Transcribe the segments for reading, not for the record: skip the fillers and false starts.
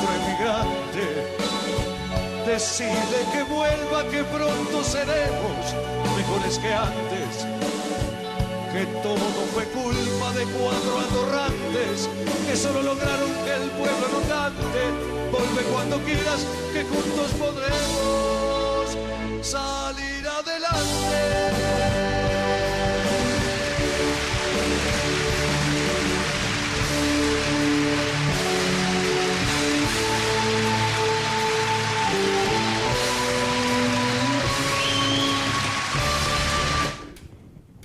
otro emigrante decide que vuelva, que pronto seremos mejores que antes, que todo fue culpa de 4 atorrantes que solo lograron que el pueblo no cante. Vuelve cuando quieras, que juntos podremos salir adelante.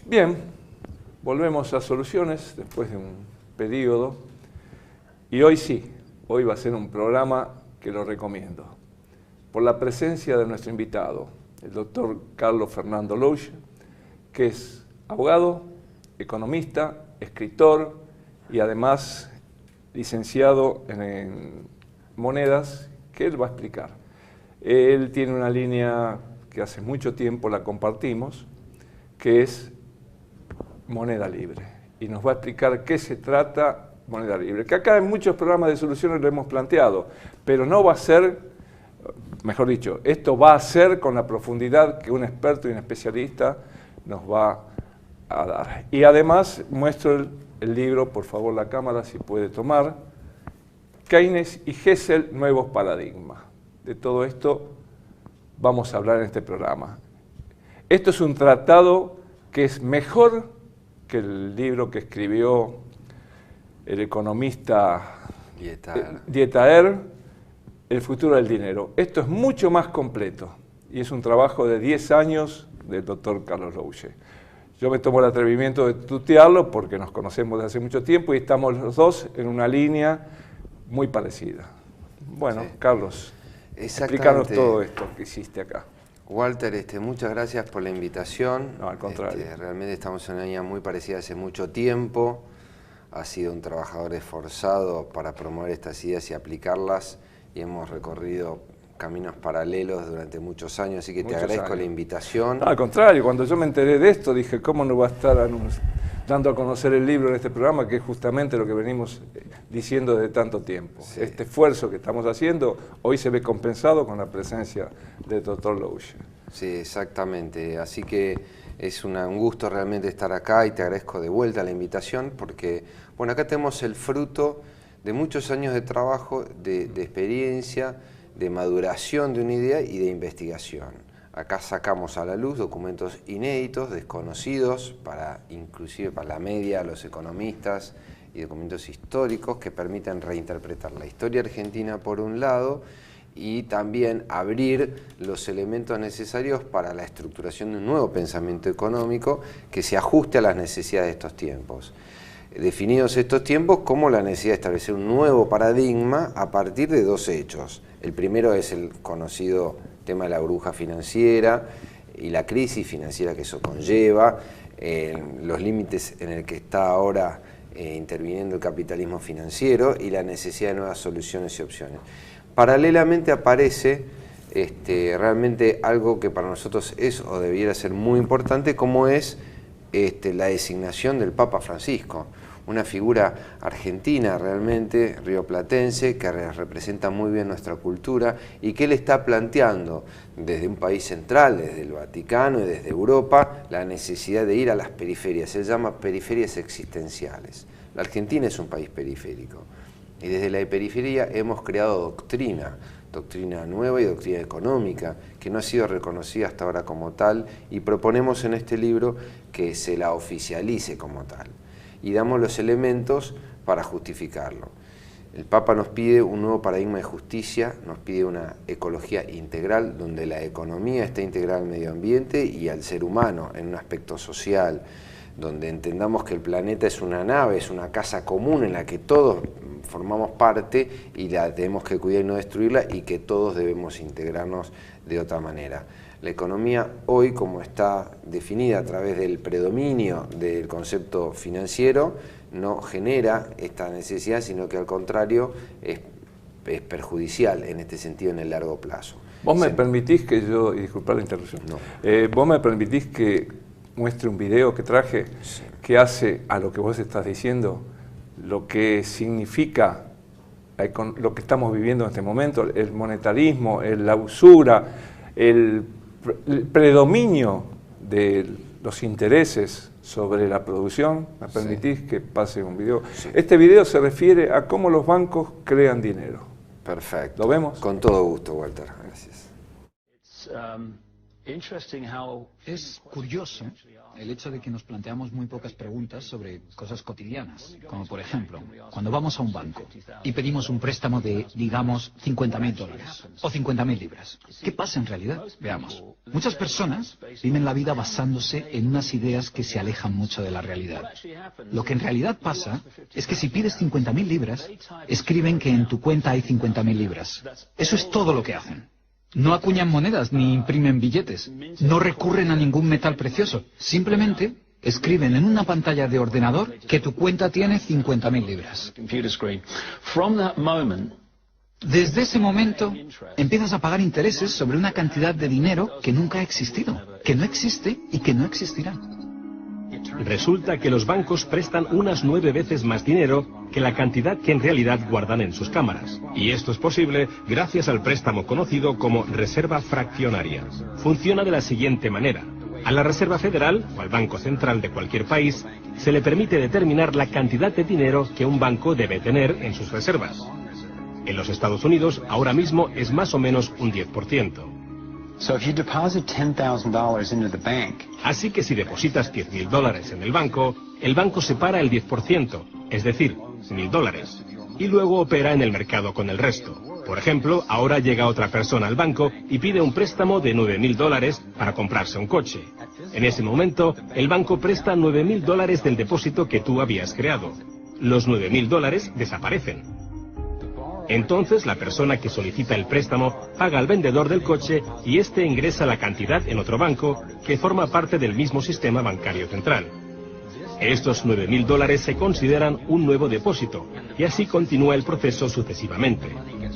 Bien, volvemos a Soluciones después de un periodo y hoy sí, hoy va a ser un programa que lo recomiendo por la presencia de nuestro invitado, el doctor Carlos Fernando Louche, que es abogado, economista, escritor y además licenciado en monedas, que él va a explicar. Él tiene una línea que hace mucho tiempo la compartimos, que es moneda libre, y nos va a explicar qué se trata moneda libre, que acá en muchos programas de Soluciones lo hemos planteado, pero no va a ser, mejor dicho, esto va a ser con la profundidad que un experto y un especialista nos va a dar. Y además muestro el libro, por favor la cámara si puede tomar, Keynes y Hessel, Nuevos Paradigmas. De todo esto vamos a hablar en este programa. Esto es un tratado que es mejor que el libro que escribió el economista Dietaer, El futuro del dinero. Esto es mucho más completo y es un trabajo de 10 años del doctor Carlos Louche. Yo me tomo el atrevimiento de tutearlo porque nos conocemos desde hace mucho tiempo y estamos los dos en una línea muy parecida. Bueno, sí. Carlos, explícanos todo esto que hiciste acá. Walter, muchas gracias por la invitación. No, al contrario. Realmente estamos en una línea muy parecida hace mucho tiempo. Has sido un trabajador esforzado para promover estas ideas y aplicarlas, y hemos recorrido caminos paralelos durante muchos años, así que te agradezco la invitación. No, al contrario, cuando yo me enteré de esto dije, ¿cómo no va a estar dando a conocer el libro en este programa, que es justamente lo que venimos diciendo desde tanto tiempo? Sí. Este esfuerzo que estamos haciendo hoy se ve compensado con la presencia del doctor Louche. Sí, exactamente. Así que es un gusto realmente estar acá y te agradezco de vuelta la invitación porque, bueno, acá tenemos el fruto de muchos años de trabajo, de experiencia, de maduración de una idea y de investigación. Acá sacamos a la luz documentos inéditos, desconocidos, inclusive para la media, los economistas, y documentos históricos que permiten reinterpretar la historia argentina por un lado y también abrir los elementos necesarios para la estructuración de un nuevo pensamiento económico que se ajuste a las necesidades de estos tiempos. Definidos estos tiempos como la necesidad de establecer un nuevo paradigma a partir de dos hechos. El primero es el conocido tema de la burbuja financiera y la crisis financiera que eso conlleva, los límites en el que está ahora interviniendo el capitalismo financiero y la necesidad de nuevas soluciones y opciones. Paralelamente aparece realmente algo que para nosotros es o debiera ser muy importante, como es la designación del Papa Francisco, una figura argentina realmente, rioplatense, que representa muy bien nuestra cultura y que él está planteando desde un país central, desde el Vaticano y desde Europa, la necesidad de ir a las periferias. Se llama periferias existenciales. La Argentina es un país periférico y desde la periferia hemos creado doctrina nueva y doctrina económica, que no ha sido reconocida hasta ahora como tal, y proponemos en este libro que se la oficialice como tal. Y damos los elementos para justificarlo. El Papa nos pide un nuevo paradigma de justicia, nos pide una ecología integral, donde la economía esté integrada al medio ambiente y al ser humano en un aspecto social, donde entendamos que el planeta es una nave, es una casa común en la que todos formamos parte y la tenemos que cuidar y no destruirla, y que todos debemos integrarnos de otra manera. La economía hoy, como está definida a través del predominio del concepto financiero, no genera esta necesidad, sino que al contrario es perjudicial en este sentido en el largo plazo. Vos me permitís que yo, y disculpad la interrupción, no. Vos me permitís que muestre un video que traje, que hace a lo que vos estás diciendo, lo que significa lo que estamos viviendo en este momento, el monetarismo, la usura, el predominio de los intereses sobre la producción. ¿Me permitís que pase un video? Sí. Este video se refiere a cómo los bancos crean dinero. Perfecto. ¿Lo vemos? Con todo gusto, Walter. Gracias. Es curioso el hecho de que nos planteamos muy pocas preguntas sobre cosas cotidianas, como por ejemplo, cuando vamos a un banco y pedimos un préstamo de, digamos, $50.000 o 50.000 libras. ¿Qué pasa en realidad? Veamos. Muchas personas viven la vida basándose en unas ideas que se alejan mucho de la realidad. Lo que en realidad pasa es que si pides 50.000 libras, escriben que en tu cuenta hay 50.000 libras. Eso es todo lo que hacen. No acuñan monedas ni imprimen billetes. No recurren a ningún metal precioso. Simplemente escriben en una pantalla de ordenador que tu cuenta tiene 50.000 libras. Desde ese momento empiezas a pagar intereses sobre una cantidad de dinero que nunca ha existido, que no existe y que no existirá. Resulta que los bancos prestan unas 9 veces más dinero que la cantidad que en realidad guardan en sus cámaras. Y esto es posible gracias al préstamo conocido como reserva fraccionaria. Funciona de la siguiente manera. A la Reserva Federal, o al Banco Central de cualquier país, se le permite determinar la cantidad de dinero que un banco debe tener en sus reservas. En los Estados Unidos, ahora mismo es más o menos un 10%. Así que si depositas $10.000 en el banco separa el 10%, es decir, $1.000, y luego opera en el mercado con el resto. Por ejemplo, ahora llega otra persona al banco y pide un préstamo de $9.000 para comprarse un coche. En ese momento, el banco presta $9.000 del depósito que tú habías creado. Los $9.000 desaparecen. Entonces la persona que solicita el préstamo paga al vendedor del coche y éste ingresa la cantidad en otro banco que forma parte del mismo sistema bancario central. Estos $9.000 se consideran un nuevo depósito y así continúa el proceso sucesivamente.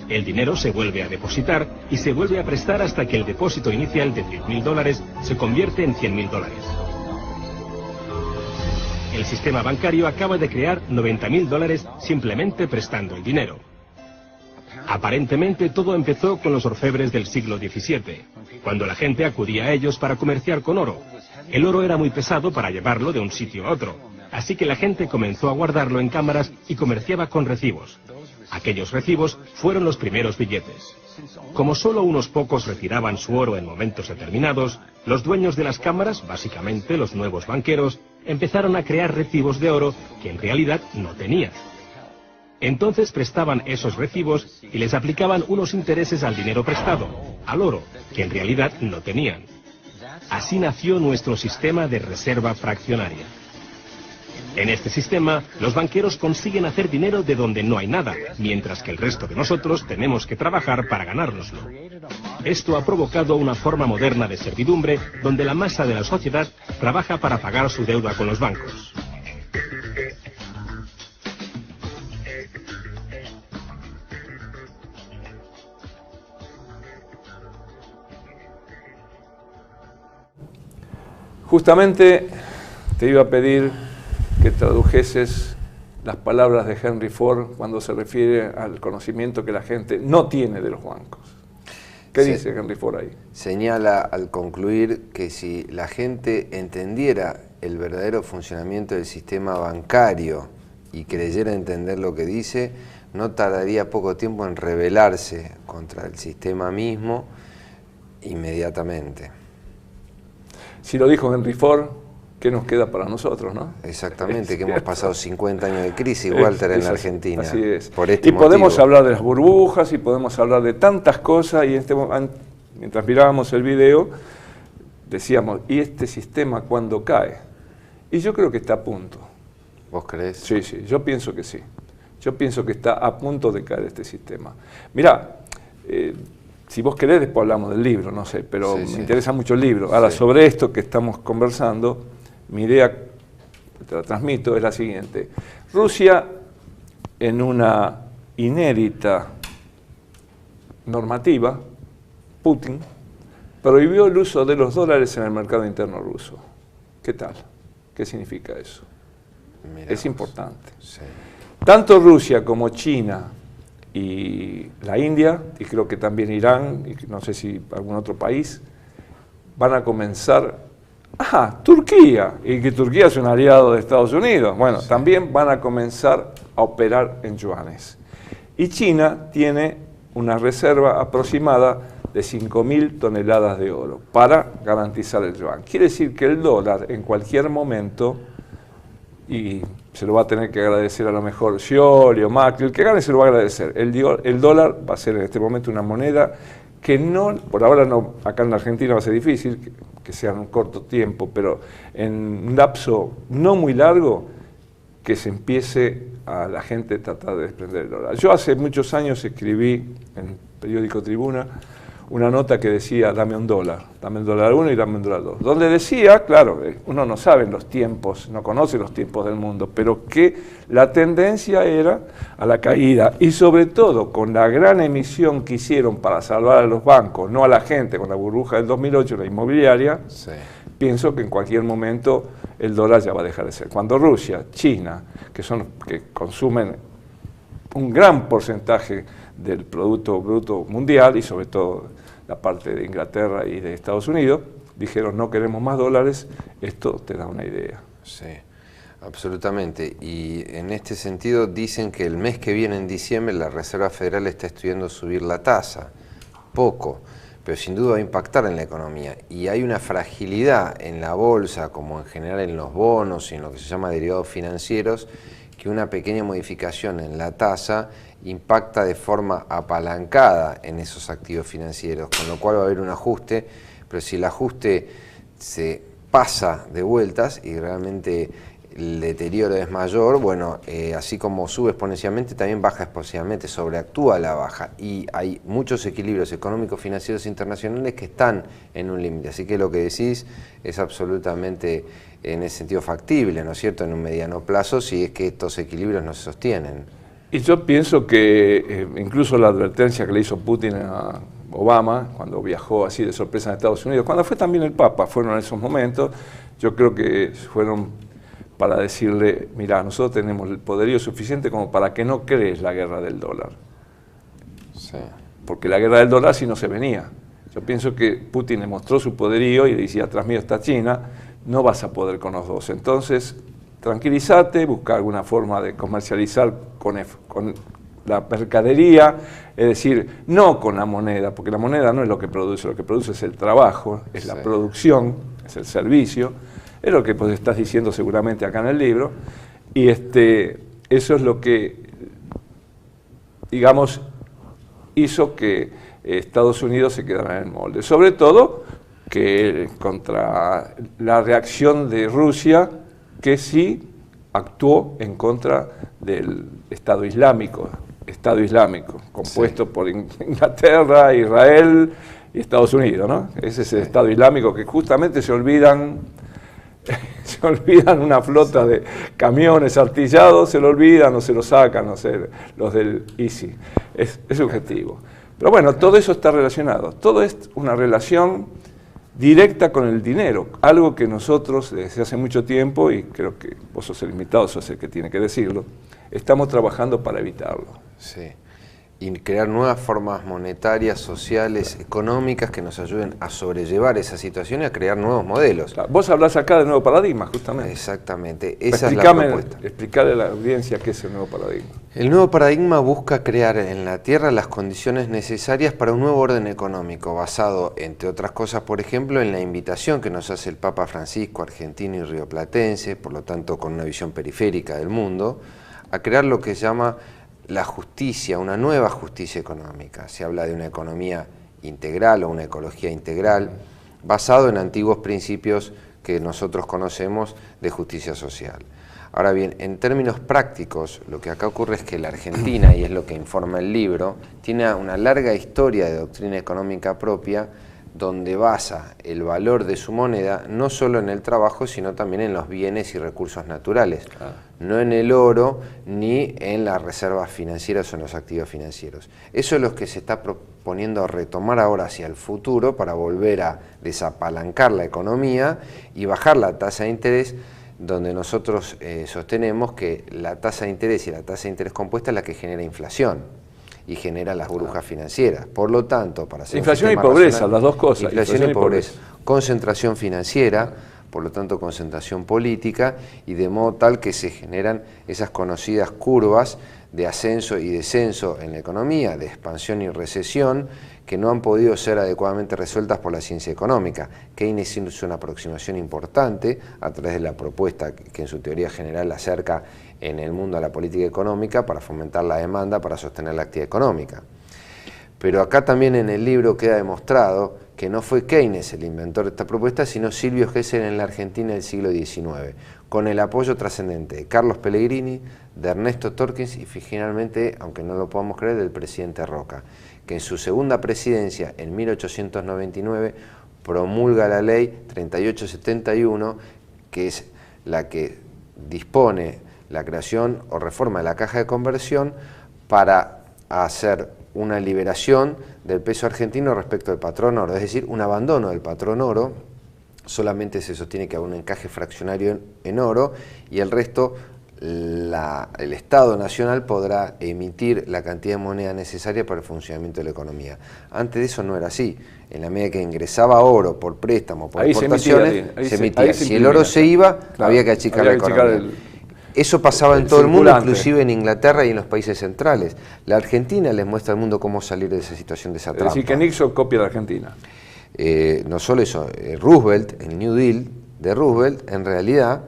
El dinero se vuelve a depositar y se vuelve a prestar hasta que el depósito inicial de $10.000 se convierte en $100.000. El sistema bancario acaba de crear $90.000 simplemente prestando el dinero. Aparentemente todo empezó con los orfebres del siglo XVII, cuando la gente acudía a ellos para comerciar con oro. El oro era muy pesado para llevarlo de un sitio a otro, así que la gente comenzó a guardarlo en cámaras y comerciaba con recibos. Aquellos recibos fueron los primeros billetes. Como solo unos pocos retiraban su oro en momentos determinados, los dueños de las cámaras, básicamente los nuevos banqueros, empezaron a crear recibos de oro que en realidad no tenían. Entonces prestaban esos recibos y les aplicaban unos intereses al dinero prestado, al oro, que en realidad no tenían. Así nació nuestro sistema de reserva fraccionaria. En este sistema, los banqueros consiguen hacer dinero de donde no hay nada, mientras que el resto de nosotros tenemos que trabajar para ganárnoslo. Esto ha provocado una forma moderna de servidumbre donde la masa de la sociedad trabaja para pagar su deuda con los bancos. Justamente te iba a pedir que tradujeses las palabras de Henry Ford cuando se refiere al conocimiento que la gente no tiene de los bancos. ¿Qué dice Henry Ford ahí? Señala al concluir que si la gente entendiera el verdadero funcionamiento del sistema bancario y creyera entender lo que dice, no tardaría poco tiempo en rebelarse contra el sistema mismo inmediatamente. Si lo dijo Henry Ford, ¿qué nos queda para nosotros, no? Exactamente, que hemos pasado 50 años de crisis, Walter, en la Argentina. Así es. Por este motivo. Podemos hablar de las burbujas y podemos hablar de tantas cosas y mientras mirábamos el video decíamos, ¿y este sistema cuándo cae? Y yo creo que está a punto. ¿Vos creés? Sí, yo pienso que sí. Yo pienso que está a punto de caer este sistema. Mirá, si vos querés, después hablamos del libro, no sé, pero me interesa mucho el libro. Ahora, sobre esto que estamos conversando, mi idea, te la transmito, es la siguiente. Rusia, en una inédita normativa, Putin, prohibió el uso de los dólares en el mercado interno ruso. ¿Qué tal? ¿Qué significa eso? Mirá, es importante. Sí. Tanto Rusia como China y la India, y creo que también Irán, y no sé si algún otro país, van a comenzar, Turquía, y que Turquía es un aliado de Estados Unidos, bueno, sí, también van a comenzar a operar en yuanes. Y China tiene una reserva aproximada de 5.000 toneladas de oro para garantizar el yuan. Quiere decir que el dólar en cualquier momento, y se lo va a tener que agradecer a lo mejor Scioli o Macri, el que gane se lo va a agradecer. El dólar va a ser en este momento una moneda que no, por ahora no, acá en Argentina va a ser difícil, que sea en un corto tiempo, pero en un lapso no muy largo, que se empiece a la gente tratar de desprender el dólar. Yo hace muchos años escribí en el periódico Tribuna una nota que decía, dame un dólar 1 y dame un dólar 2. Donde decía, claro, uno no sabe los tiempos, no conoce los tiempos del mundo, pero que la tendencia era a la caída, y sobre todo con la gran emisión que hicieron para salvar a los bancos, no a la gente, con la burbuja del 2008, la inmobiliaria, sí, pienso que en cualquier momento el dólar ya va a dejar de ser. Cuando Rusia, China, que son los que consumen un gran porcentaje del Producto Bruto Mundial, y sobre todo la parte de Inglaterra y de Estados Unidos, dijeron no queremos más dólares, esto te da una idea. Sí, absolutamente. Y en este sentido dicen que el mes que viene, en diciembre, la Reserva Federal está estudiando subir la tasa. Poco, pero sin duda va a impactar en la economía. Y hay una fragilidad en la bolsa, como en general en los bonos y en lo que se llama derivados financieros, que una pequeña modificación en la tasa impacta de forma apalancada en esos activos financieros, con lo cual va a haber un ajuste, pero si el ajuste se pasa de vueltas y realmente el deterioro es mayor, bueno, así como sube exponencialmente, también baja exponencialmente, sobreactúa la baja, y hay muchos equilibrios económicos financieros internacionales que están en un límite, así que lo que decís es absolutamente en ese sentido factible, ¿no es cierto?, en un mediano plazo, si es que estos equilibrios no se sostienen. Y yo pienso que incluso la advertencia que le hizo Putin a Obama, cuando viajó así de sorpresa a Estados Unidos, cuando fue también el Papa, fueron en esos momentos, yo creo que fueron para decirle, mira, nosotros tenemos el poderío suficiente como para que no crees la guerra del dólar. Sí. Porque la guerra del dólar sí no se venía. Yo pienso que Putin le mostró su poderío y le decía, atrás mío está China, no vas a poder con los dos. Entonces, tranquilízate, busca alguna forma de comercializar con la mercadería, es decir, no con la moneda, porque la moneda no es lo que produce es el trabajo, es la producción, es el servicio, es lo que pues estás diciendo seguramente acá en el libro, y eso es lo que, digamos, hizo que Estados Unidos se quedara en el molde. Sobre todo que contra la reacción de Rusia, que sí actuó en contra del Estado Islámico, compuesto por Inglaterra, Israel y Estados Unidos, ¿no? Ese es el Estado Islámico que justamente se olvidan una flota de camiones artillados, se lo olvidan o se lo sacan, no sé, los del ISI. Es subjetivo. Pero bueno, todo eso está relacionado. Todo es una relación directa con el dinero, algo que nosotros desde hace mucho tiempo, y creo que vos sos el invitado, sos el que tiene que decirlo, estamos trabajando para evitarlo. Sí, y crear nuevas formas monetarias, sociales, económicas que nos ayuden a sobrellevar esa situación y a crear nuevos modelos. Claro, vos hablás acá de nuevo paradigma, justamente. Exactamente, esa es la propuesta. Explicarle a la audiencia qué es el nuevo paradigma. El nuevo paradigma busca crear en la Tierra las condiciones necesarias para un nuevo orden económico, basado, entre otras cosas, por ejemplo, en la invitación que nos hace el Papa Francisco, argentino y rioplatense, por lo tanto con una visión periférica del mundo, a crear lo que se llama la justicia, una nueva justicia económica. Se habla de una economía integral o una ecología integral, basado en antiguos principios que nosotros conocemos de justicia social. Ahora bien, en términos prácticos, lo que acá ocurre es que la Argentina, y es lo que informa el libro, tiene una larga historia de doctrina económica propia, donde basa el valor de su moneda no solo en el trabajo, sino también en los bienes y recursos naturales, no en el oro ni en las reservas financieras o en los activos financieros. Eso es lo que se está proponiendo retomar ahora hacia el futuro para volver a desapalancar la economía y bajar la tasa de interés, donde nosotros sostenemos que la tasa de interés y la tasa de interés compuesta es la que genera inflación. y genera las burbujas financieras. Por lo tanto, para hacer inflación un y sistema pobreza, racional, las dos cosas. Inflación y pobreza. Concentración financiera, por lo tanto concentración política, y de modo tal que se generan esas conocidas curvas de ascenso y descenso en la economía, de expansión y recesión, que no han podido ser adecuadamente resueltas por la ciencia económica. Keynes hizo una aproximación importante a través de la propuesta que en su teoría general acerca en el mundo a la política económica para fomentar la demanda, para sostener la actividad económica. Pero acá también en el libro queda demostrado que no fue Keynes el inventor de esta propuesta, sino Silvio Gesell en la Argentina del siglo XIX, con el apoyo trascendente de Carlos Pellegrini, de Ernesto Torkins y finalmente, aunque no lo podamos creer, del presidente Roca, que en su segunda presidencia, en 1899, promulga la ley 3871, que es la que dispone la creación o reforma de la caja de conversión para hacer una liberación del peso argentino respecto del patrón oro, es decir, un abandono del patrón oro. Solamente se sostiene que hay un encaje fraccionario en oro y el resto el Estado Nacional podrá emitir la cantidad de moneda necesaria para el funcionamiento de la economía. Antes de eso no era así. En la medida que ingresaba oro por préstamo, por exportaciones, se emitía. Si el oro se iba, claro, había que achicar la economía. Eso pasaba en todo el mundo, inclusive en Inglaterra y en los países centrales. La Argentina les muestra al mundo cómo salir de esa situación, de esa trampa. Es decir, que Nixon copia la Argentina. No solo eso, Roosevelt, el New Deal de Roosevelt, en realidad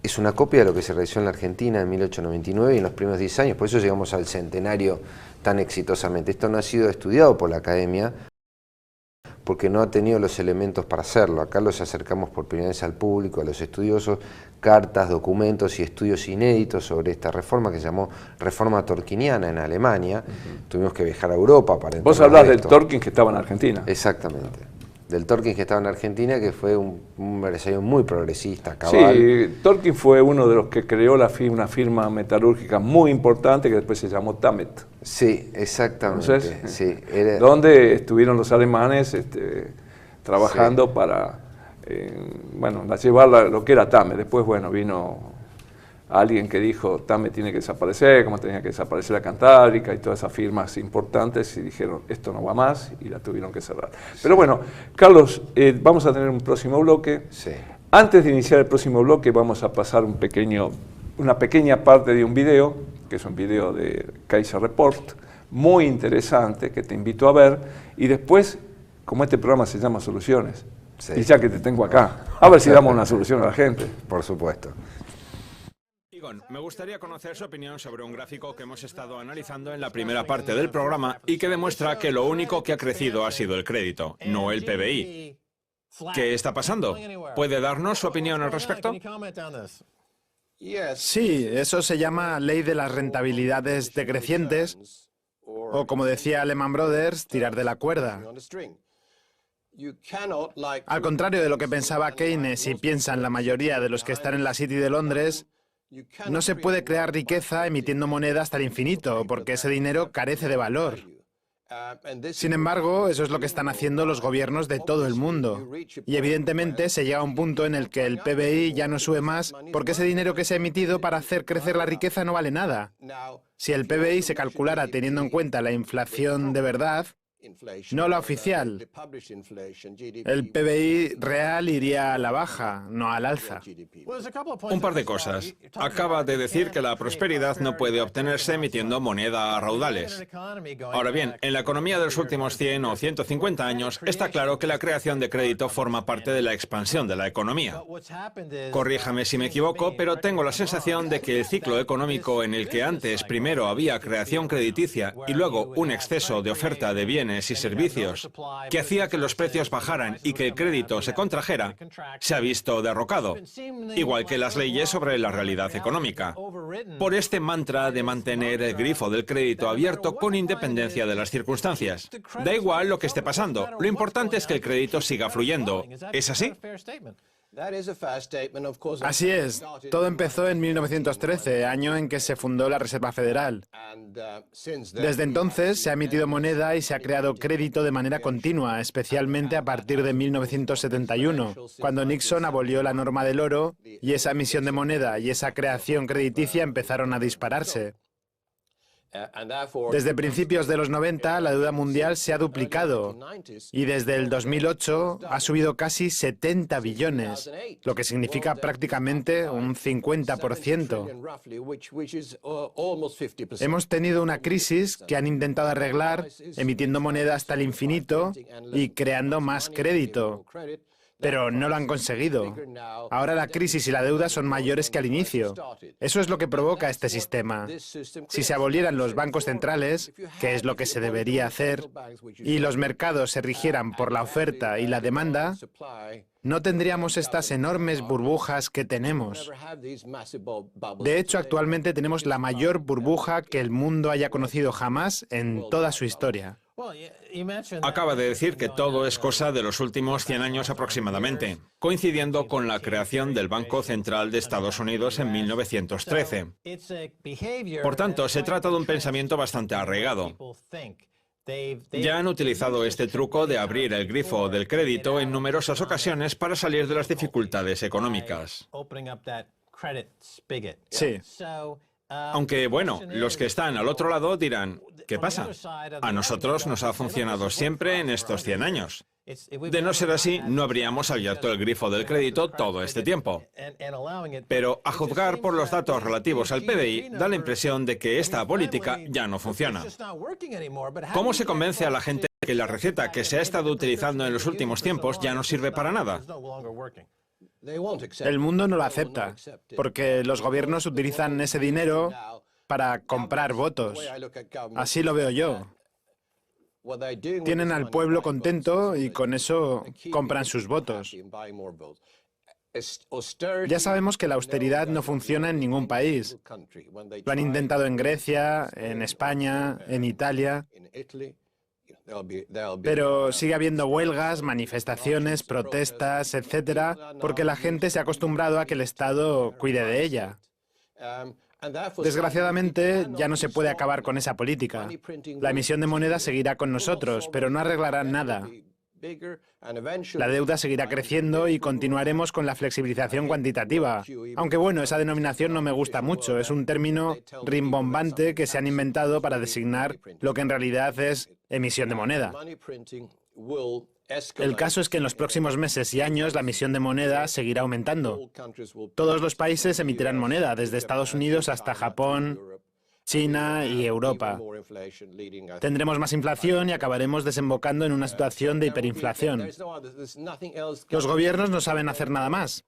es una copia de lo que se realizó en la Argentina en 1899 y en los primeros 10 años, por eso llegamos al centenario tan exitosamente. Esto no ha sido estudiado por la academia porque no ha tenido los elementos para hacerlo. Acá los acercamos por primera vez al público, a los estudiosos, cartas, documentos y estudios inéditos sobre esta reforma que se llamó Reforma Torquiniana en Alemania. Tuvimos que viajar a Europa para entender. Vos hablás del Torkins que estaba en Argentina. Exactamente. Del Torkins que estaba en Argentina, que fue un empresario muy progresista, cabal. Sí, Torkins fue uno de los que creó una firma metalúrgica muy importante que después se llamó Tamet. Sí, exactamente. Entonces, sí, donde estuvieron los alemanes trabajando para llevar lo que era Tamet. Después, bueno, vino alguien que dijo Tamet tiene que desaparecer, como tenía que desaparecer la Cantábrica y todas esas firmas importantes, y dijeron esto no va más y la tuvieron que cerrar. Sí. Pero bueno, Carlos, vamos a tener un próximo bloque. Sí. Antes de iniciar el próximo bloque vamos a pasar una pequeña parte de un video, que es un video de Kaiser Report, muy interesante, que te invito a ver, y después, como este programa se llama Soluciones, sí, y ya que te tengo acá, a ver si damos una solución a la gente. Por supuesto. Egon, me gustaría conocer su opinión sobre un gráfico que hemos estado analizando en la primera parte del programa y que demuestra que lo único que ha crecido ha sido el crédito, no el PBI. ¿Qué está pasando? ¿Puede darnos su opinión al respecto? Sí, eso se llama ley de las rentabilidades decrecientes, o como decía Lehman Brothers, tirar de la cuerda. Al contrario de lo que pensaba Keynes y piensan la mayoría de los que están en la City de Londres, no se puede crear riqueza emitiendo moneda hasta el infinito, porque ese dinero carece de valor. Sin embargo, eso es lo que están haciendo los gobiernos de todo el mundo. Y evidentemente se llega a un punto en el que el PBI ya no sube más, porque ese dinero que se ha emitido para hacer crecer la riqueza no vale nada. Si el PBI se calculara teniendo en cuenta la inflación de verdad, no la oficial, el PBI real iría a la baja, no al alza. Un par de cosas. Acaba de decir que la prosperidad no puede obtenerse emitiendo moneda a raudales. Ahora bien, en la economía de los últimos 100 o 150 años, está claro que la creación de crédito forma parte de la expansión de la economía. Corríjame si me equivoco, pero tengo la sensación de que el ciclo económico en el que antes primero había creación crediticia y luego un exceso de oferta de bienes y servicios que hacía que los precios bajaran y que el crédito se contrajera, se ha visto derrocado, igual que las leyes sobre la realidad económica, por este mantra de mantener el grifo del crédito abierto con independencia de las circunstancias. Da igual lo que esté pasando, lo importante es que el crédito siga fluyendo. ¿Es así? Así es. Todo empezó en 1913, año en que se fundó la Reserva Federal. Desde entonces se ha emitido moneda y se ha creado crédito de manera continua, especialmente a partir de 1971, cuando Nixon abolió la norma del oro y esa emisión de moneda y esa creación crediticia empezaron a dispararse. Desde principios de los 90, la deuda mundial se ha duplicado y desde el 2008 ha subido casi 70 billones, lo que significa prácticamente un 50%. Hemos tenido una crisis que han intentado arreglar emitiendo moneda hasta el infinito y creando más crédito. Pero no lo han conseguido. Ahora la crisis y la deuda son mayores que al inicio. Eso es lo que provoca este sistema. Si se abolieran los bancos centrales, que es lo que se debería hacer, y los mercados se rigieran por la oferta y la demanda, no tendríamos estas enormes burbujas que tenemos. De hecho, actualmente tenemos la mayor burbuja que el mundo haya conocido jamás en toda su historia. Acaba de decir que todo es cosa de los últimos 100 años aproximadamente, coincidiendo con la creación del Banco Central de Estados Unidos en 1913. Por tanto, se trata de un pensamiento bastante arraigado. Ya han utilizado este truco de abrir el grifo del crédito en numerosas ocasiones para salir de las dificultades económicas. Sí. Aunque, bueno, los que están al otro lado dirán, ¿qué pasa? A nosotros nos ha funcionado siempre en estos 100 años. De no ser así, no habríamos abierto el grifo del crédito todo este tiempo. Pero, a juzgar por los datos relativos al PBI, da la impresión de que esta política ya no funciona. ¿Cómo se convence a la gente de que la receta que se ha estado utilizando en los últimos tiempos ya no sirve para nada? El mundo no lo acepta, porque los gobiernos utilizan ese dinero para comprar votos. Así lo veo yo. Tienen al pueblo contento y con eso compran sus votos. Ya sabemos que la austeridad no funciona en ningún país. Lo han intentado en Grecia, en España, en Italia. Pero sigue habiendo huelgas, manifestaciones, protestas, etcétera, porque la gente se ha acostumbrado a que el Estado cuide de ella. Desgraciadamente, ya no se puede acabar con esa política. La emisión de moneda seguirá con nosotros, pero no arreglará nada. La deuda seguirá creciendo y continuaremos con la flexibilización cuantitativa. Aunque bueno, esa denominación no me gusta mucho. Es un término rimbombante que se han inventado para designar lo que en realidad es emisión de moneda. El caso es que en los próximos meses y años la emisión de moneda seguirá aumentando. Todos los países emitirán moneda, desde Estados Unidos hasta Japón, China y Europa. Tendremos más inflación y acabaremos desembocando en una situación de hiperinflación. Los gobiernos no saben hacer nada más.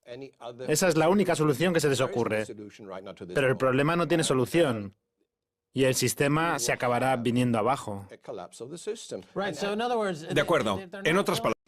Esa es la única solución que se les ocurre. Pero el problema no tiene solución. Y el sistema se acabará viniendo abajo. De acuerdo. En otras palabras,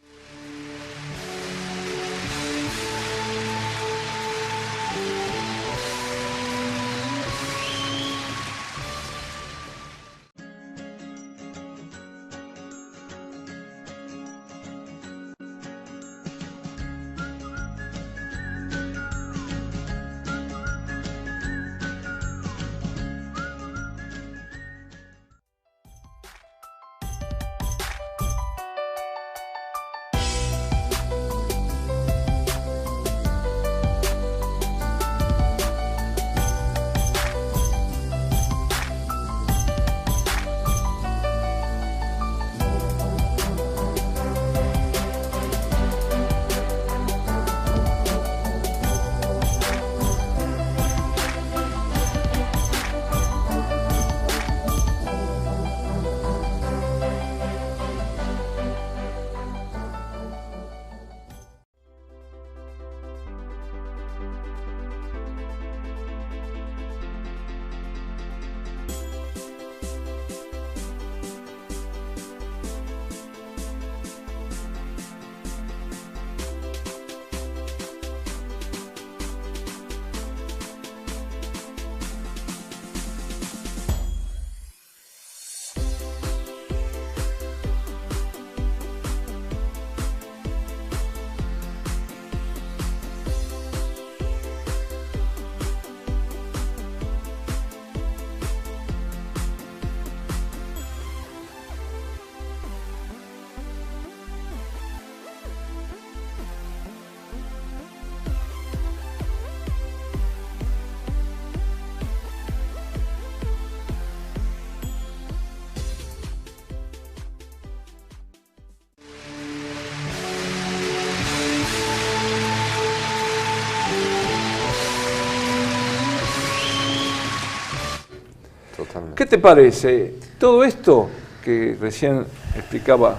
¿Qué te parece? Todo esto que recién explicaba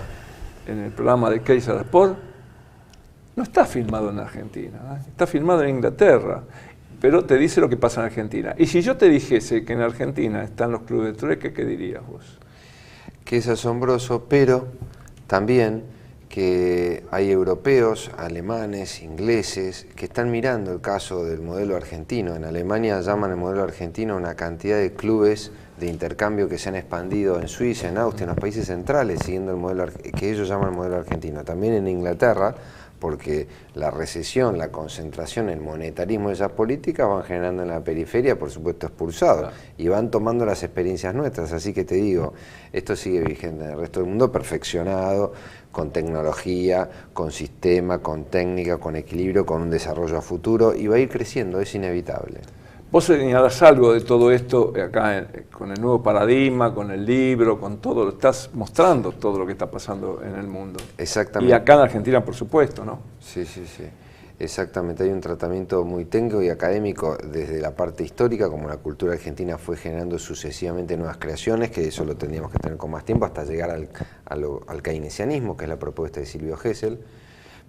en el programa de Kaiser Sport no está filmado en Argentina, está filmado en Inglaterra, pero te dice lo que pasa en Argentina. Y si yo te dijese que en Argentina están los clubes de trueque, ¿qué dirías vos? Que es asombroso, pero también que hay europeos, alemanes, ingleses, que están mirando el caso del modelo argentino. En Alemania llaman el modelo argentino una cantidad de clubes de intercambio que se han expandido en Suiza, en Austria, en los países centrales, siguiendo el modelo que ellos llaman el modelo argentino. También en Inglaterra, porque la recesión, la concentración, el monetarismo de esas políticas van generando en la periferia, por supuesto, expulsados, y van tomando las experiencias nuestras. Así que te digo, esto sigue vigente en el resto del mundo, perfeccionado, con tecnología, con sistema, con técnica, con equilibrio, con un desarrollo a futuro, y va a ir creciendo, es inevitable. Vos señalás algo de todo esto acá con el nuevo paradigma, con el libro, con todo, estás mostrando todo lo que está pasando en el mundo. Exactamente. Y acá en Argentina, por supuesto, ¿no? Sí. Exactamente, hay un tratamiento muy técnico y académico desde la parte histórica, como la cultura argentina fue generando sucesivamente nuevas creaciones, que eso lo tendríamos que tener con más tiempo hasta llegar al keynesianismo, que es la propuesta de Silvio Gesell,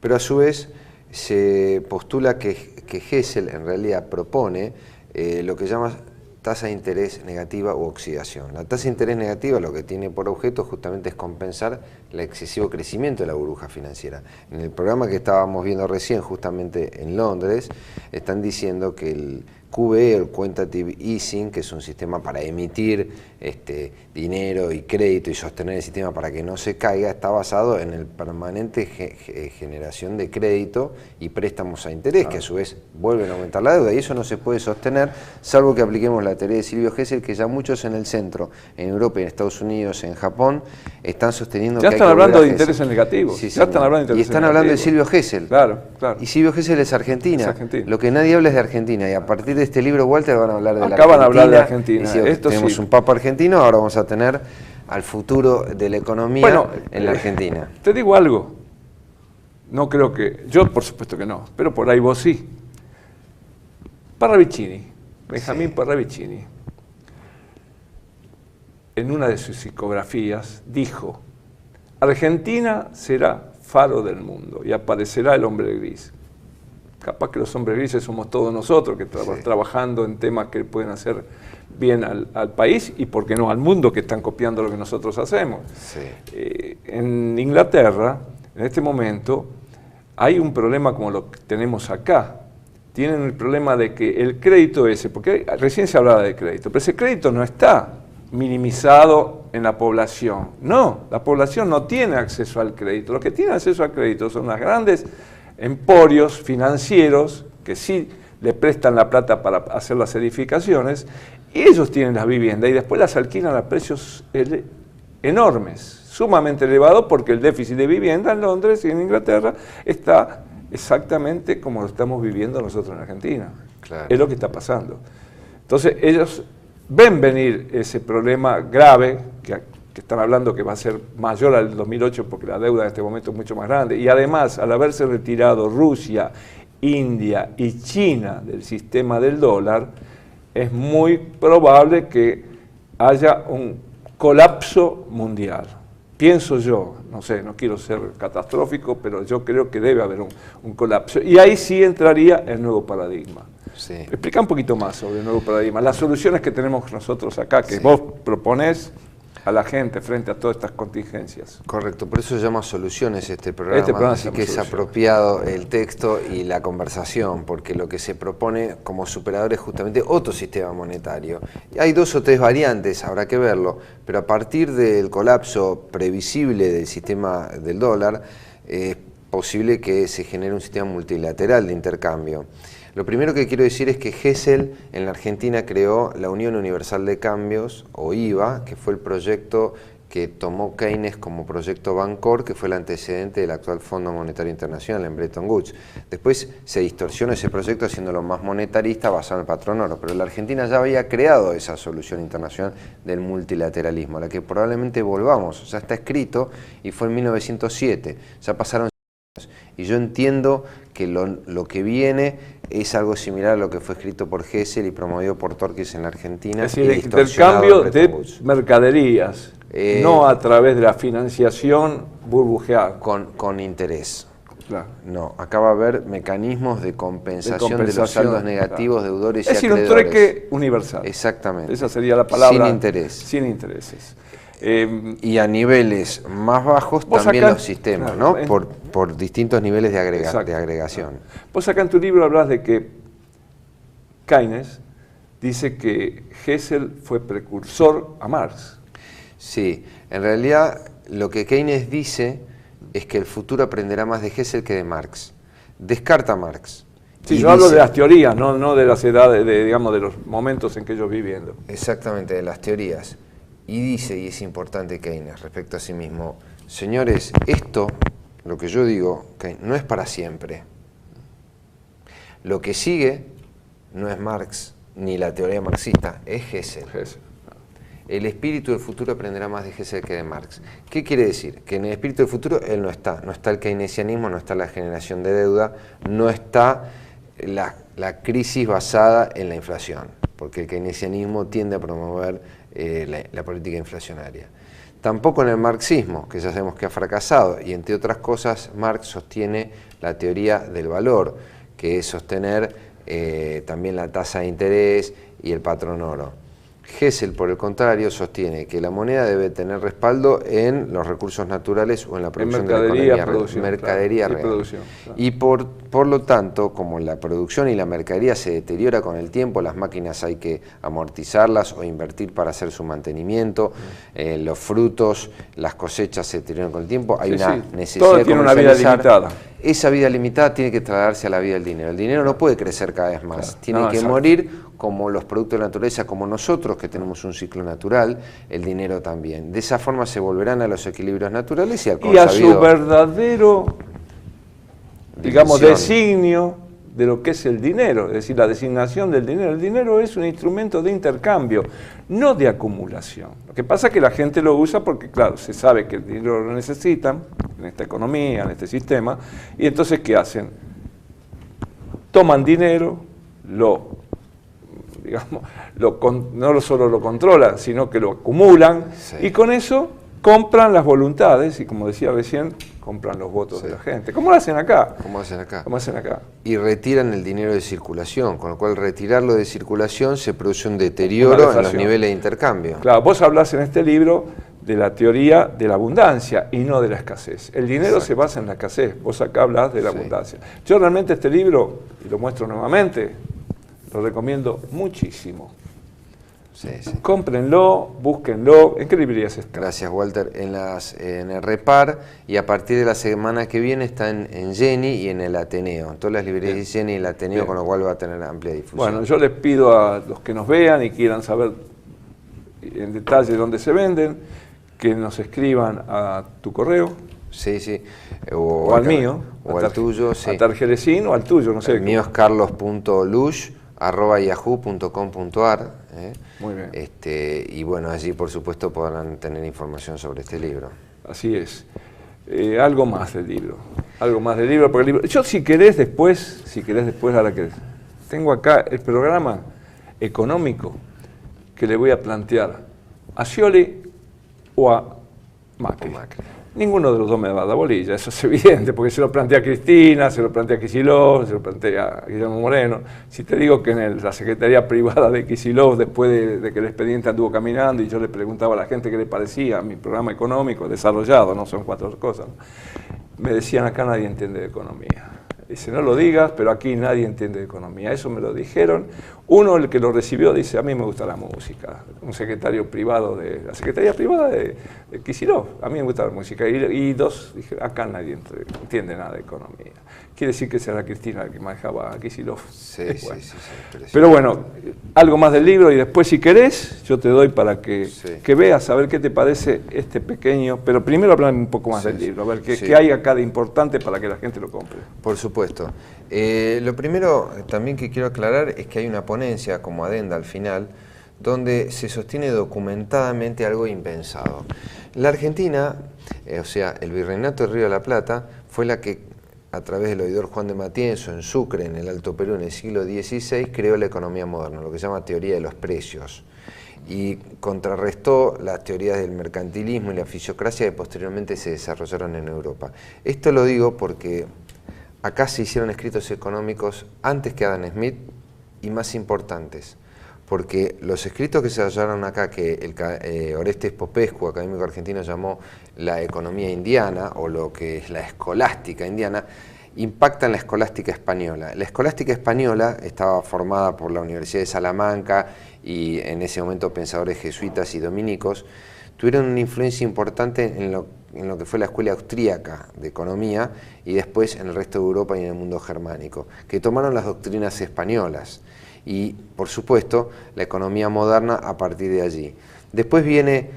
pero a su vez se postula que Gesell en realidad propone lo que llama tasa de interés negativa u oxidación. La tasa de interés negativa lo que tiene por objeto justamente es compensar el excesivo crecimiento de la burbuja financiera. En el programa que estábamos viendo recién, justamente en Londres, están diciendo que el QE, el Quantitative Easing, que es un sistema para emitir dinero y crédito y sostener el sistema para que no se caiga, está basado en el permanente generación de crédito y préstamos a interés, que a su vez vuelven a aumentar la deuda, y eso no se puede sostener, salvo que apliquemos la teoría de Silvio Gesell, que ya muchos en el centro, en Europa, en Estados Unidos, en Japón, están sosteniendo ya que están hay que hablando de Gesell. intereses negativos. Sí, ya están hablando de intereses y están hablando de negativos. Silvio Gesell. Claro, claro. Y Silvio Gesell es Argentina. Es Argentina. Lo que nadie habla es de Argentina, y a partir de este libro, Walter, van a hablar de la Acá Argentina. van a hablar de Argentina. Y si Esto tenemos sí. un papa argentino, ahora vamos a tener al futuro de la economía en la Argentina. Te digo algo. No creo que... Yo, por supuesto que no, pero por ahí vos sí. Parravicini, Benjamín Parravicini, en una de sus psicografías, dijo: Argentina será faro del mundo y aparecerá el hombre gris. Capaz que los hombres grises somos todos nosotros, que estamos trabajando en temas que pueden hacer bien al país y, por qué no, al mundo, que están copiando lo que nosotros hacemos. Sí. En Inglaterra, en este momento, hay un problema como lo que tenemos acá. Tienen el problema de que el crédito ese, porque recién se hablaba de crédito, pero ese crédito no está minimizado en la población. No, la población no tiene acceso al crédito. Los que tienen acceso al crédito son las grandes emporios financieros que sí le prestan la plata para hacer las edificaciones, y ellos tienen las viviendas y después las alquilan a precios enormes, sumamente elevados, porque el déficit de vivienda en Londres y en Inglaterra está exactamente como lo estamos viviendo nosotros en Argentina. Claro. Es lo que está pasando. Entonces ellos ven venir ese problema grave que están hablando que va a ser mayor al 2008 porque la deuda en este momento es mucho más grande, y además, al haberse retirado Rusia, India y China del sistema del dólar, es muy probable que haya un colapso mundial. Pienso yo, no sé, no quiero ser catastrófico, pero yo creo que debe haber un colapso. Y ahí sí entraría el nuevo paradigma. Sí. Explica un poquito más sobre el nuevo paradigma, las soluciones que tenemos nosotros acá, que vos proponés a la gente frente a todas estas contingencias. Correcto, por eso se llama Soluciones este programa, así que es apropiado el texto y la conversación, porque lo que se propone como superador es justamente otro sistema monetario. Hay 2 o 3 variantes, habrá que verlo, pero a partir del colapso previsible del sistema del dólar, es posible que se genere un sistema multilateral de intercambio. Lo primero que quiero decir es que Gesell en la Argentina creó la Unión Universal de Cambios, o IVA, que fue el proyecto que tomó Keynes como proyecto Bancor, que fue el antecedente del actual Fondo Monetario Internacional en Bretton Woods. Después se distorsionó ese proyecto haciéndolo más monetarista, basado en el patrón oro, pero la Argentina ya había creado esa solución internacional del multilateralismo, a la que probablemente volvamos. Ya está escrito y fue en 1907, ya pasaron Y yo entiendo que lo que viene es algo similar a lo que fue escrito por Hessel y promovido por Torkis en la Argentina. Es decir, intercambio de mercaderías, no a través de la financiación burbujeada. Con interés. Claro. No, acá va a haber mecanismos de compensación de los saldos negativos, claro, deudores y acreedores. Es decir, un trueque universal. Exactamente. Esa sería la palabra. Sin interés. Sin intereses. Y a niveles más bajos también los sistemas, claro, ¿no? Por distintos niveles de agregación. Vos acá en tu libro hablas de que Keynes dice que Hessel fue precursor a Marx. Sí, en realidad lo que Keynes dice es que el futuro aprenderá más de Hessel que de Marx. Descarta a Marx. Sí, yo hablo de las teorías, no de las edades, digamos, de los momentos en que yo viviendo. Exactamente, de las teorías. Y dice, y es importante Keynes respecto a sí mismo, señores, esto, lo que yo digo, que no es para siempre. Lo que sigue no es Marx, ni la teoría marxista, es Hessel. El espíritu del futuro aprenderá más de Hessel que de Marx. ¿Qué quiere decir? Que en el espíritu del futuro él no está. No está el keynesianismo, no está la generación de deuda, no está la crisis basada en la inflación, porque el keynesianismo tiende a promover la política inflacionaria. Tampoco en el marxismo, que ya sabemos que ha fracasado, y entre otras cosas Marx sostiene la teoría del valor, que es sostener también la tasa de interés y el patrón oro. Hessel, por el contrario, sostiene que la moneda debe tener respaldo en los recursos naturales o en la producción de la economía, mercadería real. Y por lo tanto, como la producción y la mercadería se deteriora con el tiempo, las máquinas hay que amortizarlas o invertir para hacer su mantenimiento, los frutos, las cosechas se deterioran con el tiempo, hay una necesidad todo de tiene una vida limitada. Esa vida limitada tiene que trasladarse a la vida del dinero. El dinero no puede crecer cada vez más, tiene que morir como los productos de la naturaleza, como nosotros que tenemos un ciclo natural, el dinero también. De esa forma se volverán a los equilibrios naturales y al consabido, y a su verdadero, digamos, designio de lo que es el dinero, es decir, la designación del dinero. El dinero es un instrumento de intercambio, no de acumulación. Lo que pasa es que la gente lo usa porque, claro, se sabe que el dinero lo necesitan en esta economía, en este sistema, y entonces, ¿qué hacen? Toman dinero, no solo lo controlan, sino que lo acumulan, y con eso compran las voluntades, y como decía recién, compran los votos de la gente. ¿Cómo lo hacen acá? ¿Cómo hacen acá? ¿Cómo hacen acá? Y retiran el dinero de circulación, con lo cual retirarlo de circulación se produce un deterioro en los niveles de intercambio. Claro, vos hablás en este libro de la teoría de la abundancia y no de la escasez. El dinero se basa en la escasez, vos acá hablás de la abundancia. Yo realmente este libro, y lo muestro nuevamente, lo recomiendo muchísimo. Cómprenlo, búsquenlo. ¿En qué librerías está? Gracias, Walter. En el Repar, y a partir de la semana que viene está en Jenny y en el Ateneo. En todas las librerías de Jenny y el Ateneo, con lo cual va a tener amplia difusión. Bueno, yo les pido a los que nos vean y quieran saber en detalle dónde se venden, que nos escriban a tu correo. Sí. O al mío. O al tuyo, sí. A Targelecín o al tuyo, no sé. El mío es carlos.lush@yahoo.com.ar. Muy bien. Y bueno, allí por supuesto podrán tener información sobre este libro. Así es. Algo más del libro. Porque el libro. Yo si querés después, ahora que tengo acá el programa económico que le voy a plantear a Scioli o a Macri. Ninguno de los dos me va a dar bolilla, eso es evidente, porque se lo plantea a Cristina, se lo plantea a Kicillof, se lo plantea a Guillermo Moreno. Si te digo que en la secretaría privada de Kicillof, después de que el expediente anduvo caminando y yo le preguntaba a la gente qué le parecía a mi programa económico desarrollado, no son 4 cosas, me decían acá nadie entiende de economía. Dice, no lo digas, pero aquí nadie entiende de economía. Eso me lo dijeron. Uno, el que lo recibió, dice, a mí me gusta la música. Un secretario privado de la Secretaría Privada de Kicillof. A mí me gusta la música. Y dos, dije, acá nadie entiende nada de economía. Quiere decir que será Cristina la que manejaba a Kicillof. Sí. Pero bueno, algo más del libro y después, si querés, yo te doy para que veas, a ver qué te parece este pequeño. Pero primero hablar un poco más del libro, a ver qué hay acá de importante para que la gente lo compre. Por supuesto. Lo primero también que quiero aclarar es que hay una ponencia como adenda al final donde se sostiene documentadamente algo impensado. La Argentina, o sea, el Virreinato del Río de la Plata, fue la que a través del oidor Juan de Matienzo en Sucre, en el Alto Perú, en el siglo XVI, creó la economía moderna, lo que se llama teoría de los precios, y contrarrestó las teorías del mercantilismo y la fisiocracia que posteriormente se desarrollaron en Europa. Esto lo digo porque acá se hicieron escritos económicos antes que Adam Smith y más importantes, porque los escritos que se hallaron acá, que Orestes Popescu, académico argentino, llamó la economía indiana, o lo que es la escolástica indiana, impactan la escolástica española. La escolástica española estaba formada por la Universidad de Salamanca y en ese momento pensadores jesuitas y dominicos, tuvieron una influencia importante en lo que fue la escuela austríaca de economía y después en el resto de Europa y en el mundo germánico, que tomaron las doctrinas españolas y, por supuesto, la economía moderna a partir de allí. Después viene,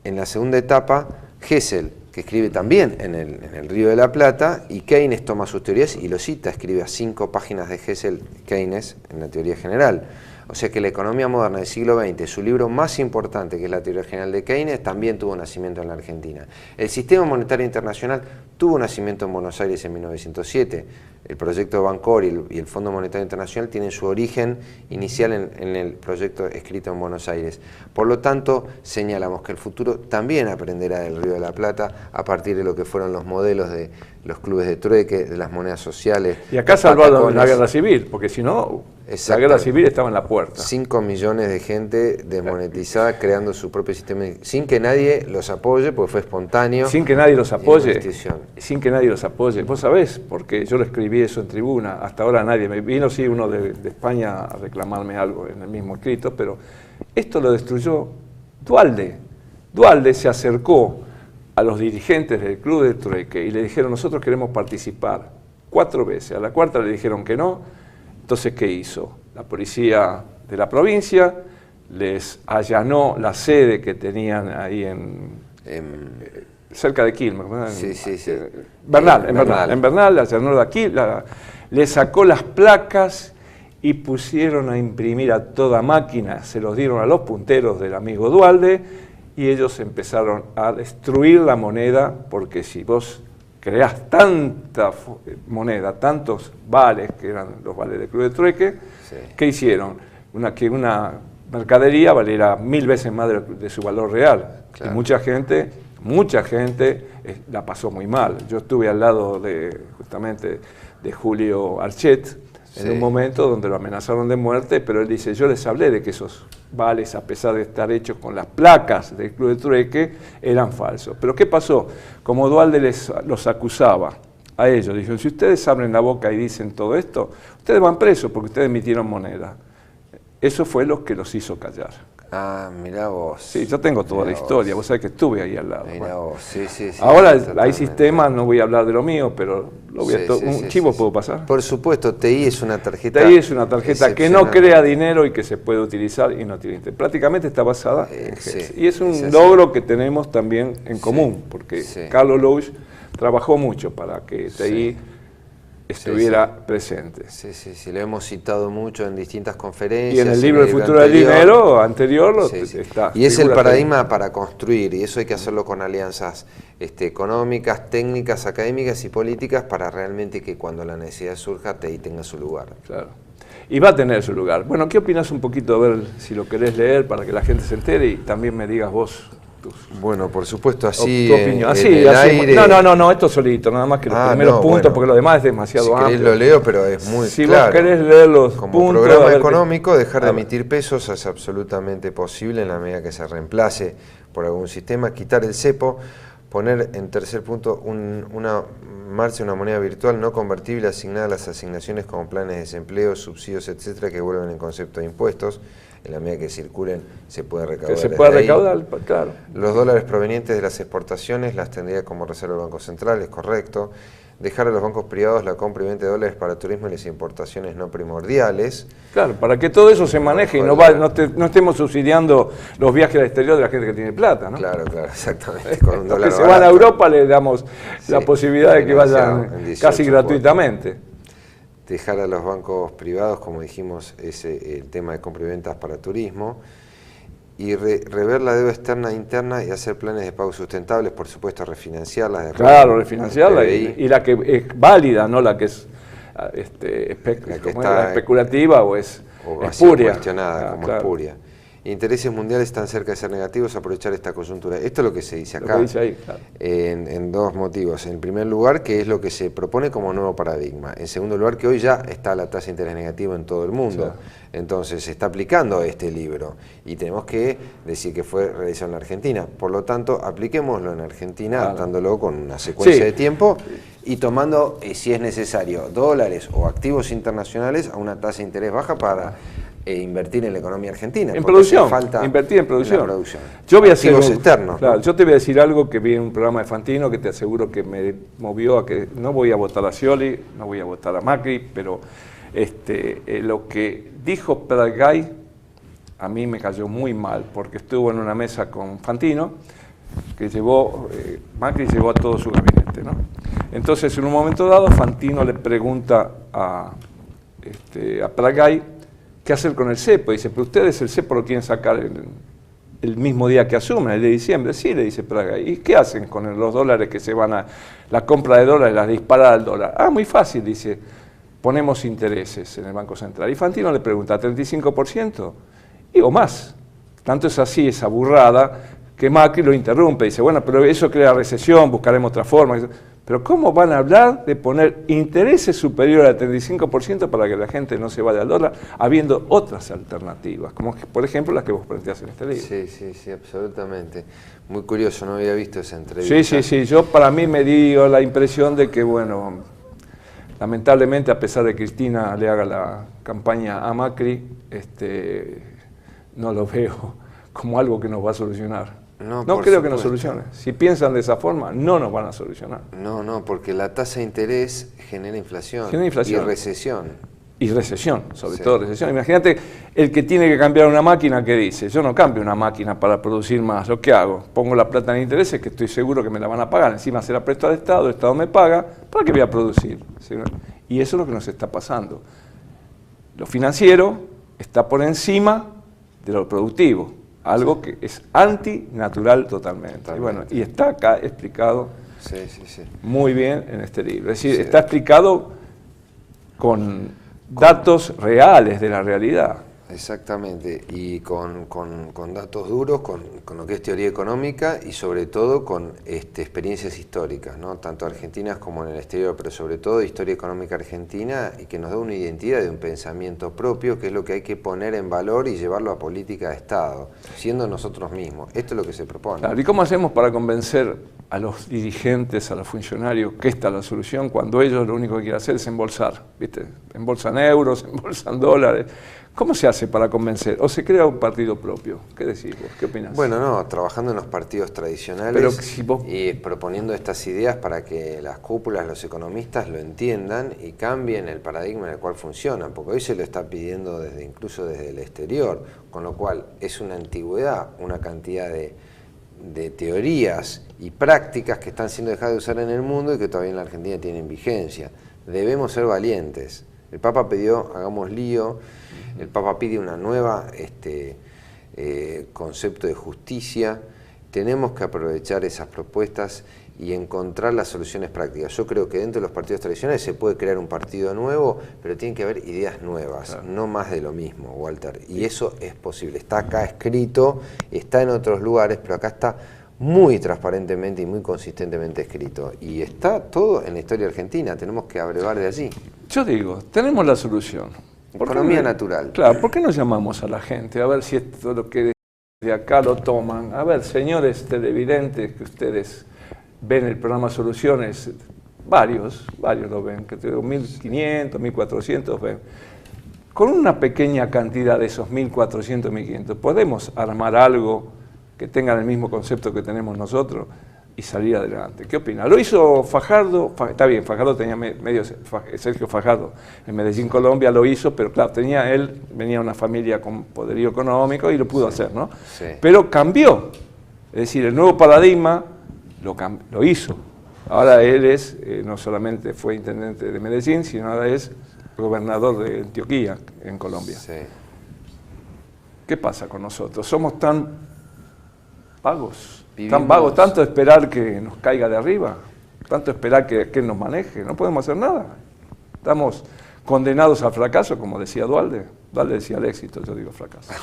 en la segunda etapa, Hessel, que escribe también en el Río de la Plata, y Keynes toma sus teorías y lo cita, escribe a 5 páginas de Hessel, Keynes, en la teoría general. O sea que la economía moderna del siglo XX, su libro más importante, que es la teoría general de Keynes, también tuvo nacimiento en la Argentina. El sistema monetario internacional tuvo nacimiento en Buenos Aires en 1907. El proyecto de Bancor y el Fondo Monetario Internacional tienen su origen inicial en el proyecto escrito en Buenos Aires. Por lo tanto, señalamos que el futuro también aprenderá del Río de la Plata a partir de lo que fueron los modelos de los clubes de trueque, de las monedas sociales. Y acá salvaron la guerra civil, porque si no, la guerra civil estaba en la puerta. 5 millones de gente desmonetizada creando su propio sistema, sin que nadie los apoye, porque fue espontáneo. Sin que nadie los apoye. Sin que nadie los apoye. Vos sabés, porque yo lo escribí eso en Tribuna, hasta ahora nadie. Me vino sí uno de España a reclamarme algo en el mismo escrito, pero esto lo destruyó Duhalde. Duhalde se acercó a los dirigentes del Club de Trueque y le dijeron: nosotros queremos participar. 4 veces, a la cuarta le dijeron que no. Entonces, ¿qué hizo? La policía de la provincia les allanó la sede que tenían ahí cerca de Quilmes, en Bernal, allanó de aquí, le sacó las placas y pusieron a imprimir a toda máquina, se los dieron a los punteros del amigo Duhalde y ellos empezaron a destruir la moneda, porque si vos creás tanta moneda, tantos vales, que eran los vales del Club de Trueque, ¿qué hicieron? Que una mercadería valiera 1000 veces más de su valor real. Claro. Y mucha gente la pasó muy mal. Yo estuve al lado justamente de Julio Archet en un momento donde lo amenazaron de muerte, pero él dice: yo les hablé de que esos vales, a pesar de estar hechos con las placas del Club de Trueque, eran falsos. Pero ¿qué pasó? Como Duhalde los acusaba a ellos, dijeron: si ustedes abren la boca y dicen todo esto, ustedes van presos porque ustedes emitieron moneda. Eso fue lo que los hizo callar. Ah, mirá vos. Sí, yo tengo toda la historia, vos sabés que estuve ahí al lado. Mirá vos, sí. Ahora hay sistemas, no voy a hablar de lo mío, pero un chivo puedo pasar. Por supuesto, TI es una tarjeta. TI es una tarjeta que no crea dinero y que se puede utilizar y no tiene interés. Prácticamente está basada en GES. Y es un logro que tenemos también en común, porque Carlos Louch trabajó mucho para que TI estuviera presente. Sí, lo hemos citado mucho en distintas conferencias. Y en el libro El futuro del dinero anterior está. Y es el paradigma para construir, y eso hay que hacerlo con alianzas económicas, técnicas, académicas y políticas, para realmente que cuando la necesidad surja, TI tenga su lugar. Claro. Y va a tener su lugar. Bueno, ¿qué opinas un poquito? A ver si lo querés leer para que la gente se entere y también me digas vos. Bueno, por supuesto, así tu opinión. Así, aire. No, esto solito, nada más que los primeros puntos, porque lo demás es demasiado amplio. Si querés lo leo, pero es muy si claro. Si vos querés leer los como puntos... Como programa económico, dejar de emitir pesos es absolutamente posible en la medida que se reemplace por algún sistema, quitar el cepo, poner en tercer punto una moneda virtual no convertible asignada a las asignaciones como planes de desempleo, subsidios, etcétera, que vuelven en concepto de impuestos. En la medida que circulen se puede recaudar. Que se pueda recaudar, claro. Los dólares provenientes de las exportaciones las tendría como reserva el Banco Central, es correcto. Dejar a los bancos privados la compra y venta de dólares para turismo y las importaciones no primordiales. Claro, para que todo eso se maneje y no estemos subsidiando los viajes al exterior de la gente que tiene plata, ¿no? Claro, exactamente. Con un dólar que se van a Europa le damos la posibilidad de que vayan casi gratuitamente. Dejar a los bancos privados, como dijimos, es el tema de compra y ventas para turismo. Y rever la deuda externa e interna y hacer planes de pago sustentables, por supuesto, refinanciarlas. Claro, refinanciarla y la que es válida, no la que es la especulativa o es espuria. Cuestionada, como espuria. Intereses mundiales están cerca de ser negativos, aprovechar esta coyuntura. Esto es lo que se dice acá, dice ahí, claro. en dos motivos. En primer lugar, que es lo que se propone como nuevo paradigma. En segundo lugar, que hoy ya está la tasa de interés negativa en todo el mundo. Sí. Entonces, se está aplicando este libro y tenemos que decir que fue realizado en la Argentina. Por lo tanto, apliquémoslo en Argentina, adaptándolo con una secuencia de tiempo y tomando, si es necesario, dólares o activos internacionales a una tasa de interés baja para invertir en la economía argentina. En producción, invertir en producción. Yo voy a hacer externos. Claro, ¿no? Yo te voy a decir algo que vi en un programa de Fantino que te aseguro que me movió a que no voy a votar a Scioli, no voy a votar a Macri, pero lo que dijo Pratgay a mí me cayó muy mal, porque estuvo en una mesa con Fantino, que llevó, Macri llevó a todo su gabinete, ¿no? Entonces, en un momento dado, Fantino le pregunta a Pratgay qué hacer con el cepo. Dice, pero ustedes el cepo lo quieren sacar el mismo día que asumen, el de diciembre. Sí, le dice Pratgay. ¿Y qué hacen con los dólares que se van a la compra de dólares, la disparada al dólar? Ah, muy fácil, dice, ponemos intereses en el Banco Central. Y Fantino le pregunta, ¿35%? O más. Tanto es así, esa burrada, que Macri lo interrumpe. Dice, bueno, pero eso crea recesión, buscaremos otra forma. Pero ¿cómo van a hablar de poner intereses superiores al 35% para que la gente no se vaya al dólar, habiendo otras alternativas, como por ejemplo las que vos planteás en este libro? Sí, absolutamente. Muy curioso, no había visto esa entrevista. Sí, yo para mí me dio la impresión de que, bueno, lamentablemente, a pesar de que Cristina le haga la campaña a Macri, no lo veo como algo que nos va a solucionar. No creo que nos solucione. Si piensan de esa forma, no nos van a solucionar. No, porque la tasa de interés genera inflación. Y recesión. Y recesión, sobre todo recesión. Imagínate el que tiene que cambiar una máquina que dice, yo no cambio una máquina para producir más, ¿lo que hago? Pongo la plata en intereses que estoy seguro que me la van a pagar, encima se la presto al Estado, el Estado me paga, ¿para qué voy a producir? ¿Sí? Y eso es lo que nos está pasando. Lo financiero está por encima de lo productivo. Algo que es antinatural totalmente. Y bueno, y está acá explicado muy bien en este libro. Es decir, está explicado con datos reales de la realidad. Exactamente, y con datos duros, con lo que es teoría económica y sobre todo con experiencias históricas, ¿no? Tanto argentinas como en el exterior, pero sobre todo historia económica argentina y que nos da una identidad de un pensamiento propio, que es lo que hay que poner en valor y llevarlo a política de Estado, siendo nosotros mismos. Esto es lo que se propone. Claro, ¿y cómo hacemos para convencer a los dirigentes, a los funcionarios, que esta es la solución, cuando ellos lo único que quieren hacer es embolsar, ¿viste? Embolsan euros, embolsan dólares. ¿Cómo se hace para convencer? ¿O se crea un partido propio? ¿Qué decís vos? ¿Qué opinás? Bueno, trabajando en los partidos tradicionales y proponiendo estas ideas para que las cúpulas, los economistas lo entiendan y cambien el paradigma en el cual funcionan, porque hoy se lo está pidiendo incluso desde el exterior, con lo cual es una antigüedad, una cantidad de teorías y prácticas que están siendo dejadas de usar en el mundo y que todavía en la Argentina tienen vigencia. Debemos ser valientes. El Papa pidió, hagamos lío. El Papa pide una nueva concepto de justicia. Tenemos que aprovechar esas propuestas y encontrar las soluciones prácticas. Yo creo que dentro de los partidos tradicionales se puede crear un partido nuevo, pero tiene que haber ideas nuevas, no más de lo mismo, Walter. Y eso es posible. Está acá escrito, está en otros lugares, pero acá está muy transparentemente y muy consistentemente escrito. Y está todo en la historia argentina, tenemos que abrevar de allí. Yo digo, tenemos la solución. Economía natural. Claro, ¿por qué no llamamos a la gente? A ver si esto lo que de acá lo toman. A ver, señores televidentes, que ustedes ven el programa Soluciones, varios lo ven, que 1.500, 1.400 ven. Con una pequeña cantidad de esos 1.400, 1.500, podemos armar algo que tenga el mismo concepto que tenemos nosotros y salir adelante. ¿Qué opina? Lo hizo Fajardo, está bien, Fajardo tenía Sergio Fajardo en Medellín, Colombia, lo hizo, pero claro, venía una familia con poderío económico y lo pudo hacer, ¿no? Sí. Pero cambió, es decir, el nuevo paradigma lo hizo. Ahora él no solamente fue intendente de Medellín, sino ahora es gobernador de Antioquia, en Colombia. Sí. ¿Qué pasa con nosotros? Somos tan vagos, Vivimos- tanto esperar que nos caiga de arriba, tanto esperar que nos maneje, no podemos hacer nada. Estamos condenados al fracaso, como decía Dualde. Dualde decía al éxito, yo digo fracaso.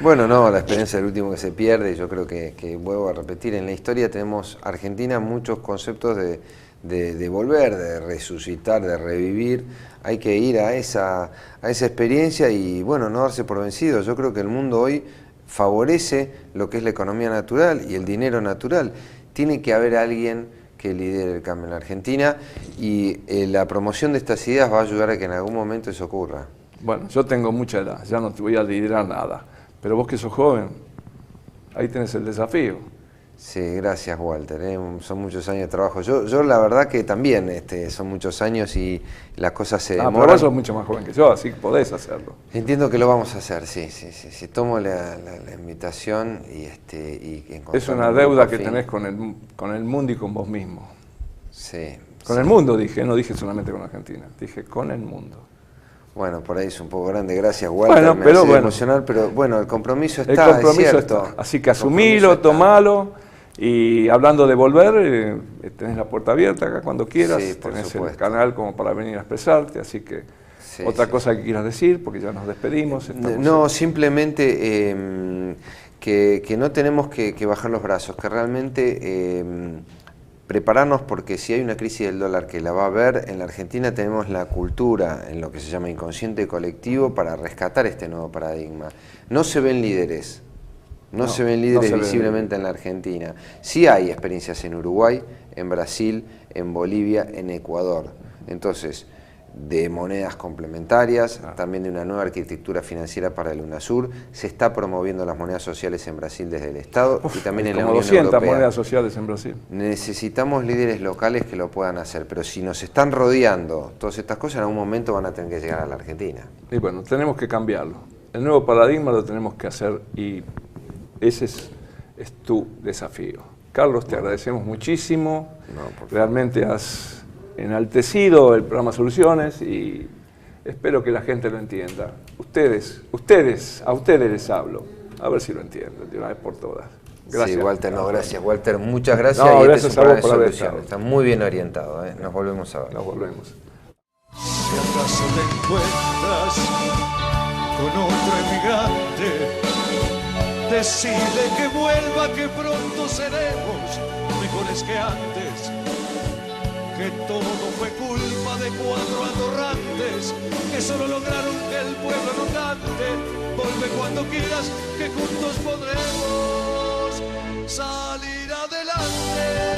Bueno, no, la experiencia es el último que se pierde. Yo creo que vuelvo a repetir, en la historia tenemos Argentina muchos conceptos de volver, de resucitar, de revivir. Hay que ir a esa experiencia y, bueno, no darse por vencido. Yo creo que el mundo hoy favorece lo que es la economía natural y el dinero natural. Tiene que haber alguien que lidere el cambio en la Argentina y la promoción de estas ideas va a ayudar a que en algún momento eso ocurra. Bueno, yo tengo mucha edad, ya no te voy a liderar nada, pero vos que sos joven, ahí tenés el desafío. Sí, gracias Walter, son muchos años de trabajo. Yo la verdad que también son muchos años y las cosas se Pero demoran. vos sos mucho más joven que yo, así que podés hacerlo. Entiendo que lo vamos a hacer, sí. Tomo la invitación y Es una deuda que tenés con el mundo y con vos mismo. Sí. Con el mundo dije, no dije solamente con Argentina, dije con el mundo. Bueno, por ahí es un poco grande, gracias Walter, Bueno, me pero hace bueno. emocionar, pero bueno, el compromiso El está, compromiso es cierto. está. Así que El compromiso asumilo, está. tomalo. Y hablando de volver, tenés la puerta abierta acá cuando quieras, Sí, por tenés el supuesto. canal como para venir a expresarte, así que Sí, otra sí. cosa que quieras decir, porque ya nos despedimos. No, simplemente que no tenemos que bajar los brazos, que realmente prepararnos, porque si hay una crisis del dólar que la va a haber, en la Argentina tenemos la cultura, en lo que se llama inconsciente colectivo, para rescatar este nuevo paradigma. No se ven líderes. No se ven líderes visiblemente en la Argentina. Sí hay experiencias en Uruguay, en Brasil, en Bolivia, en Ecuador. Entonces, de monedas complementarias, también de una nueva arquitectura financiera para el UNASUR. Se está promoviendo las monedas sociales en Brasil desde el Estado y también en la como Unión 200 Europea. monedas sociales en Brasil. Necesitamos líderes locales que lo puedan hacer, pero si nos están rodeando todas estas cosas, en algún momento van a tener que llegar a la Argentina. Y bueno, tenemos que cambiarlo. El nuevo paradigma lo tenemos que hacer y ese es tu desafío. Carlos, te agradecemos muchísimo. Realmente has enaltecido el programa Soluciones y espero que la gente lo entienda. A ustedes les hablo. A ver si lo entienden de una vez por todas. Gracias. Sí, Walter, gracias. Walter, muchas gracias. No, y gracias este es un a vos programa de por haber soluciones. estado. Está muy bien orientado. Nos volvemos a ver. Nos volvemos. Si acaso te encuentras con otro emigrante, decide que vuelva, que pronto seremos mejores que antes, que todo fue culpa de 4 atorrantes que solo lograron que el pueblo no cante. Vuelve cuando quieras, que juntos podremos salir adelante.